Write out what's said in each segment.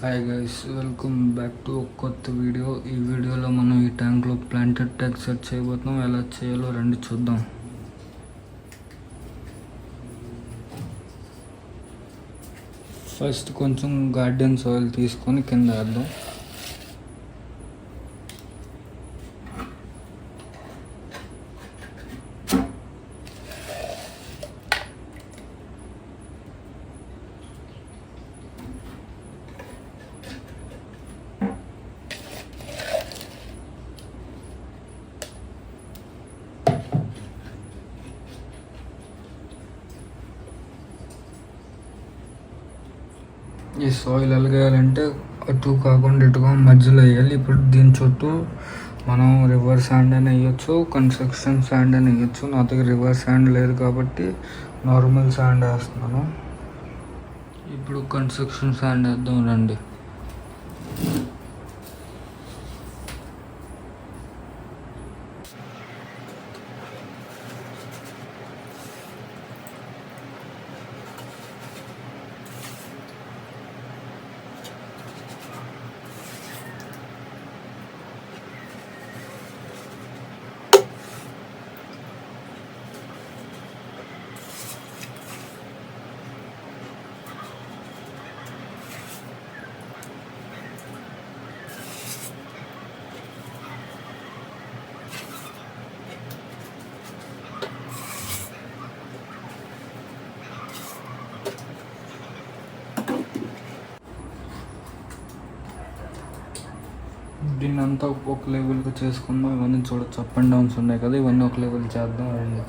Hi guys, welcome back to ఒక కొత్త video. ఈ వీడియోలో మనం ఈ ట్యాంక్లో ప్లాంటెడ్ ట్యాగ్ సెట్ చేయబోతున్నాం. ఎలా చేయాలో రండి చూద్దాం. ఫస్ట్ కొంచెం గార్డెన్ సాయిల్ తీసుకొని కింద వేద్దాం. ఈ సాయిల్ ఎలాగేయాలంటే అటు కాకుండా ఇటుగా మధ్యలో వేయాలి. ఇప్పుడు దీని చుట్టూ మనం రివర్ శాండ్ అని వేయచ్చు, కన్స్ట్రక్షన్ శాండ్ అని వేయచ్చు. నా దగ్గర రివర్ శాండ్ లేదు కాబట్టి నార్మల్ శాండ్ వేస్తున్నాను. ఇప్పుడు కన్స్ట్రక్షన్ శాండ్ వేద్దాం రండి. దీన్ని అంతా ఒక లెవెల్గా చేసుకుందాం. ఇవన్నీ చూడొచ్చు, అప్ అండ్ డౌన్స్ ఉన్నాయి కదా, ఇవన్నీ ఒక లెవెల్ చేద్దాం రండి.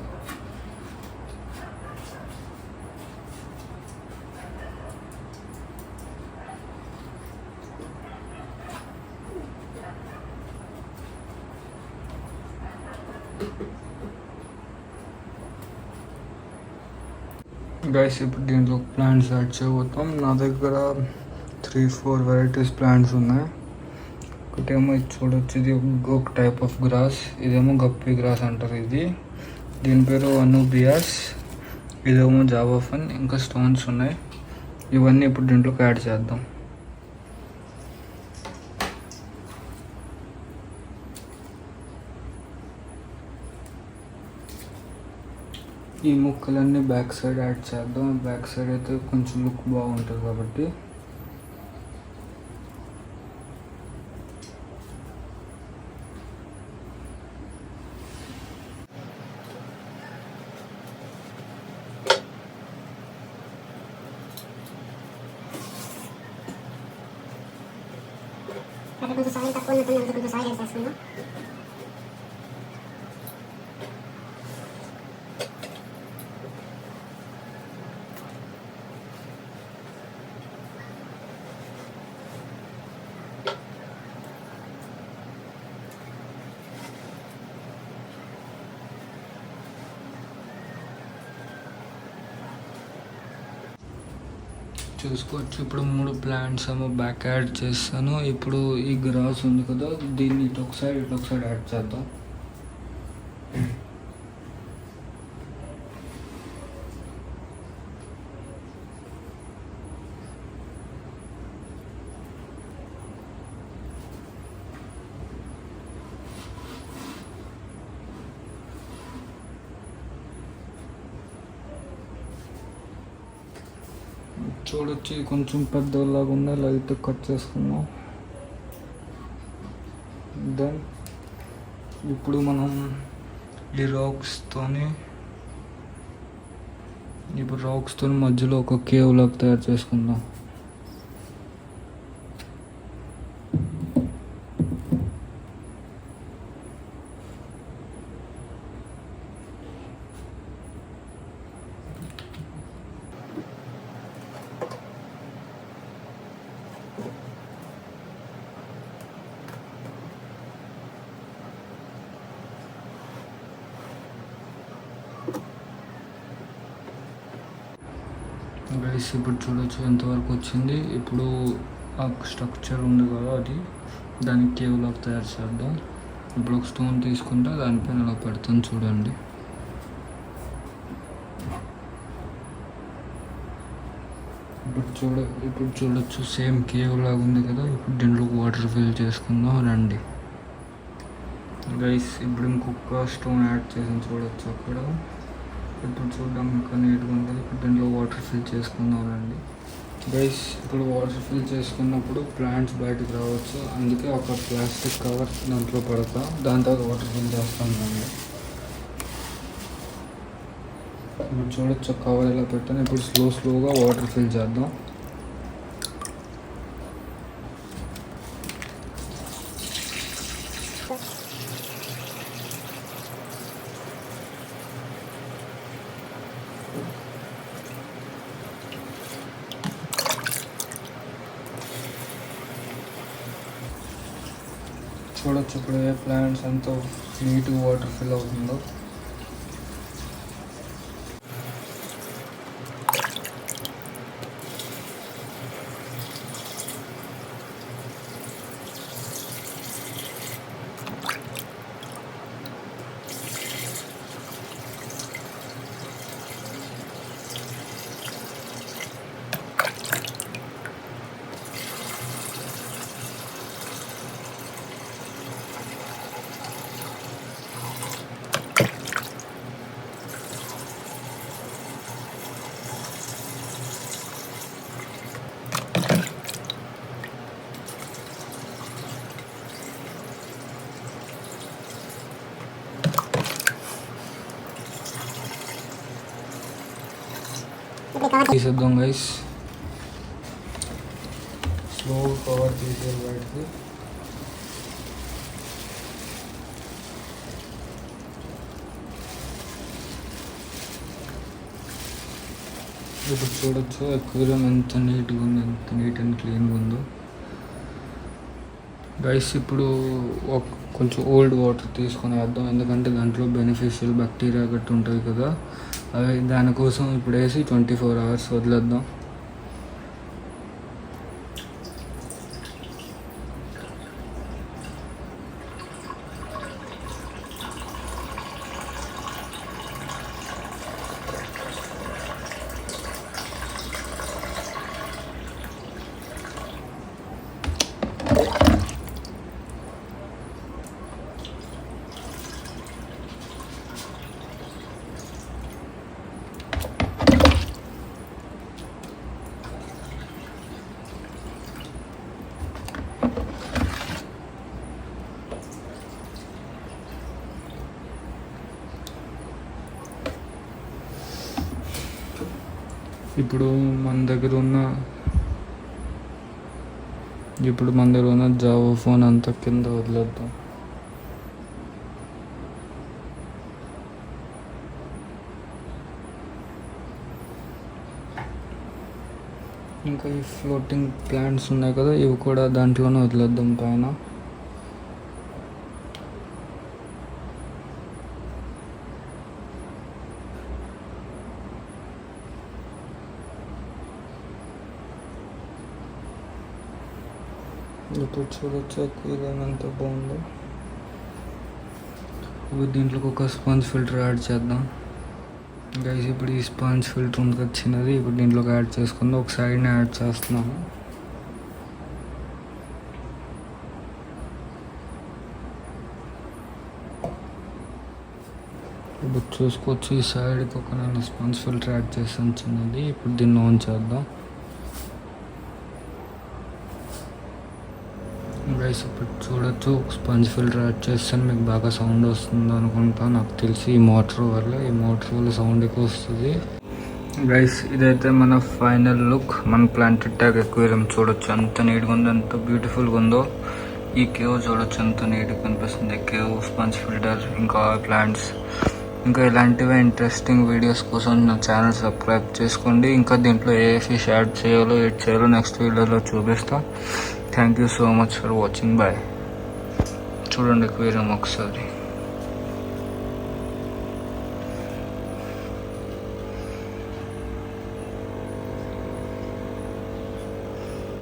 గైస్, ఇప్పుడు దీంట్లో ప్లాంట్స్ యాడ్ చేయబోతాం. నా దగ్గర 3-4 వెరైటీస్ ప్లాంట్స్ ఉన్నాయి. ఒకటేమో ఇది చూడొచ్చు, ఇది ఒక టైప్ ఆఫ్ గ్రాస్. ఇదేమో గప్పి గ్రాస్ అంటారు. దీని పేరు అనూబియాస్. ఇదేమో జావాఫన్. ఇంకా స్టోన్స్ ఉన్నాయి. ఇవన్నీ ఇప్పుడు దీంట్లోకి యాడ్ చేద్దాం. ఈ ముక్కలన్నీ బ్యాక్ సైడ్ యాడ్ చేద్దాం. బ్యాక్ సైడ్ అయితే కొంచెం లుక్ బాగుంటుంది కాబట్టి. కొంచెం సాయిల్ తక్కువ ఉన్నట్టు కొంచెం సాయిల్ వేసేసుకుందాం. చూసుకోవచ్చు, ఇప్పుడు 3 ప్లాంట్స్ ఏమో బ్యాక్ యాడ్ చేస్తాను. ఇప్పుడు ఈ గ్రాస్ ఉంది కదా, దీన్ని ఇటు ఒక సైడ్ యాడ్ చేద్దాం. చూడొచ్చి కొంచెం పెద్దలాగా ఉన్నాయి, లైట్ కట్ చేసుకున్నాం. దెన్ ఇప్పుడు మనం ఈ రాక్స్తో మధ్యలో ఒక కేవ్ లాగా తయారు చేసుకుందాం. గైస్, ఇప్పుడు చూడొచ్చు ఎంతవరకు వచ్చింది. ఇప్పుడు ఆ స్ట్రక్చర్ ఉంది కదా, దానికి కేవ్ లాగా తయారు చేద్దాం. ఇప్పుడు ఒక స్టోన్ తీసుకుంటే దానిపైన ఇలా పెడతాను చూడండి. ఇప్పుడు చూడొచ్చు సేమ్ కేవ్ లాగా ఉంది కదా. ఇప్పుడు దీంట్లో వాటర్ ఫిల్ చేసుకుందాం రండి గైస్. ఇప్పుడు ఇంకొక స్టోన్ యాడ్ చేసి చూడొచ్చు అక్కడ. ఇప్పుడు చూడడం ఇంకా నీట్గా ఉంటుంది. ఇప్పుడు దీంట్లో వాటర్ ఫిల్ చేసుకుందాం రండి గైస్. ఇప్పుడు వాటర్ ఫిల్ చేసుకున్నప్పుడు ప్లాంట్స్ బయటకు రావచ్చు, అందుకే ఒక ప్లాస్టిక్ కవర్ దాంట్లో పడతా, దాని తర్వాత వాటర్ ఫిల్ చేస్తాం రండి. ఇప్పుడు చూడొచ్చు కవర్ ఎలా పెట్టాను. ఇప్పుడు స్లోగా వాటర్ ఫిల్ చేద్దాం. చూడొచ్చు ఇప్పుడు ఏ ప్లాంట్స్ ఎంతో నీట్గా వాటర్ ఫిల్ అవుతుందో. తీసేద్దాం గైస్. స్లో కవర్ తీసేది బయటకి. ఇప్పుడు చూడొచ్చు అక్వేరియం ఎంత నీట్గా ఉంది, ఎంత నీట్ అండ్ క్లీన్గా ఉందో గైస్. ఇప్పుడు కొంచెం ఓల్డ్ వాటర్ తీసుకొని వేద్దాం, ఎందుకంటే దాంట్లో బెనిఫిషియల్ బ్యాక్టీరియా గట్టి ఉంటుంది కదా, అవి దానికోసం ఇప్పుడు వేసి 24 hours వదిలేద్దాం. ఇప్పుడు మన దగ్గర ఉన్న జావో ఫోన్ అంతా కింద వదిలేద్దాం. ఇంకా ఈ ఫ్లోటింగ్ ప్లాంట్స్ ఉన్నాయి కదా, ఇవి కూడా దాంట్లోనే వదిలేద్దాం పైన. ఇప్పుడు చూడొచ్చు అక్వేరియం ఎంత బాగుందో. ఇప్పుడు దీంట్లోకి ఒక స్పాంజ్ ఫిల్టర్ యాడ్ చేద్దాం గైస్. ఇప్పుడు ఈ స్పాంజ్ ఫిల్టర్ ఉంది కదా చిన్నది, ఇప్పుడు దీంట్లోకి యాడ్ చేసుకుందాం. ఒక సైడ్ని యాడ్ చేస్తున్నాము. ఇప్పుడు చూసుకోవచ్చు ఈ సైడ్కి ఒక నేను స్పాంజ్ ఫిల్టర్ యాడ్ చేస్తాను చిన్నది. ఇప్పుడు దీన్ని ఆన్ చేద్దాం గైస్. ఇప్పుడు చూడొచ్చు స్పాంజ్ ఫిల్టర్ యాడ్ చేస్తాను, మీకు బాగా సౌండ్ వస్తుంది అనుకుంటా. నాకు తెలిసి ఈ మోటార్ వల్ల సౌండ్ ఎక్కువ వస్తుంది గైస్. ఇదైతే మన ఫైనల్ లుక్. మన ప్లాంటెడ్ ట్యాగ్ అక్వేరియం చూడొచ్చు ఎంత నీట్గా ఉందో, ఎంత బ్యూటిఫుల్గా ఉందో. ఈ కేవ్ చూడొచ్చు ఎంత నీట్గా కనిపిస్తుంది. కేవ్, స్పాంజ్ ఫిల్టర్, ఇంకా ప్లాంట్స్, ఇంకా ఇలాంటివే ఇంట్రెస్టింగ్ వీడియోస్ కోసం నా ఛానల్ సబ్స్క్రైబ్ చేసుకోండి. ఇంకా దీంట్లో ఏ ఫిష్ యాడ్ చేయాలో నెక్స్ట్ వీడియోలో చూపిస్తా. Thank you so much for watching. Bye. చూడండి అక్వేరియం ఒకసారి.